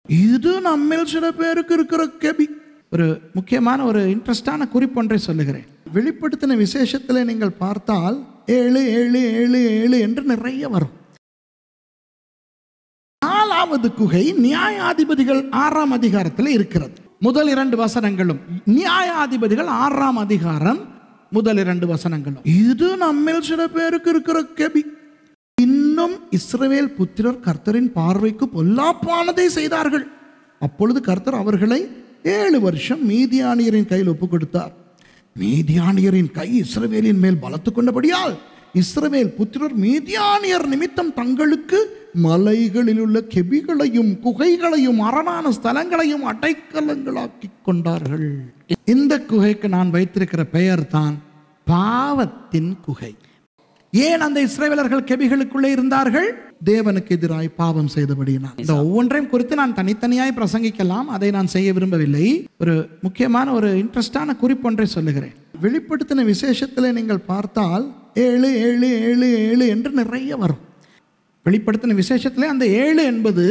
இது நம்மில் சில பேருக்கு இருக்கிற கெபி. ஒரு முக்கியமான ஒரு இன்ட்ரெஸ்டான குறிப்பொன்றை சொல்லுகிறேன். வெளிப்படுத்தின விசேஷத்தில் நீங்கள் பார்த்தால் 7 7 7 7 என்று நிறைய வரும். 4வது குகை நியாயாதிபதிகள் 6ஆம் அதிகாரத்தில் இருக்கிறது. முதல் 2 வசனங்களும் நியாயாதிபதிகள் 6ஆம் அதிகாரம் முதல் 2 வசனங்களும் இது நம்மில் சில பேருக்கு இருக்கிற கெபி. இன்னும் இஸ்ரவேல் புத்திரர் கர்த்தரின் பார்வைக்கு பொல்லாப்பானதை செய்தார்கள். அப்பொழுது கர்த்தர் அவர்களை 7 வருஷம் மீதியானியரின் கையில் ஒப்புக் கொடுத்தார். மீதியானியரின் கை இஸ்ரவேலின் மேல் பலத்து கொண்டபடியால் இஸ்ரவேல் புத்திரர் மீதியானியர் நிமித்தம் தங்களுக்கு மலைகளில் உள்ள கெபிகளையும் குகைகளையும் அரணான ஸ்தலங்களையும் அடைக்கலங்களாக்கி கொண்டார்கள். இந்த குகைக்கு நான் வைத்திருக்கிற பெயர் தான் பாவத்தின் குகை. ஏன் அந்த இஸ்ரவேலர்கள் கெபிகளுக்குள்ளே இருந்தார்கள்? தேவனுக்கு எதிராய் பாவம் செய்தபடியினால். இந்த ஒவ்வொன்றையும் குறித்து நான் தனித்தனியாய் பிரசங்கிக்கலாம், அதை நான் செய்ய விரும்பவில்லை. ஒரு முக்கியமான ஒரு இன்ட்ரெஸ்டான குறிப்பொன்றை சொல்லுகிறேன். வெளிப்படுத்தின விசேஷத்தில் நீங்கள் பார்த்தால் 7 7 7 7 என்று நிறைய வரும். வெளிப்படுத்தின விசேஷத்தில் அந்த 7 என்பது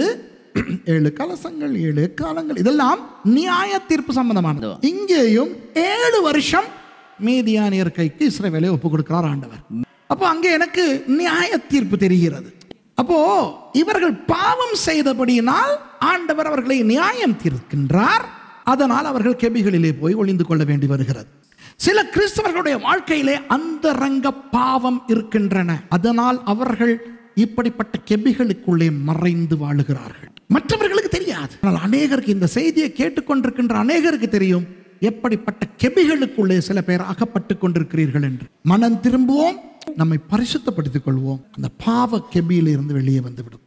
7 கலசங்கள் 7 காலங்கள், இதெல்லாம் நியாய தீர்ப்பு சம்பந்தமானது. இங்கேயும் 7 வருஷம் மீதியானியர் கைக்கு இஸ்ரவேலை ஒப்புக் கொடுக்கிறார் ஆண்டவர். அப்போ அங்கே எனக்கு நியாய தீர்ப்பு தெரிகிறது. அப்போ இவர்கள் பாவம் செய்தபடியினால் ஆண்டவர் அவர்களை நியாயம் தீர்க்கின்றார். அதனால் அவர்கள் கெபிகளிலே போய் ஒளிந்து கொள்ள வேண்டி வருகிறது. சில கிறிஸ்தவர்களுடைய வாழ்க்கையிலே அந்தரங்க பாவம் இருக்கின்றன. அதனால் அவர்கள் இப்படிப்பட்ட கெபிகளுக்குள்ளே மறைந்து வாழுகிறார்கள். மற்றவர்களுக்கு தெரியாது. ஆனால் அநேகருக்கு, இந்த செய்தியை கேட்டுக்கொண்டிருக்கின்ற அநேகருக்கு தெரியும் எப்படிப்பட்ட கெபிகளுக்குள்ளே சில பேர் அகப்பட்டு கொண்டிருக்கிறீர்கள் என்று. மனம் திரும்புவோம், நம்மை பரிசுத்தப்படுத்திக் கொள்வோம், அந்த பாவ கெபியிலிருந்து வெளியே வந்துவிடும்.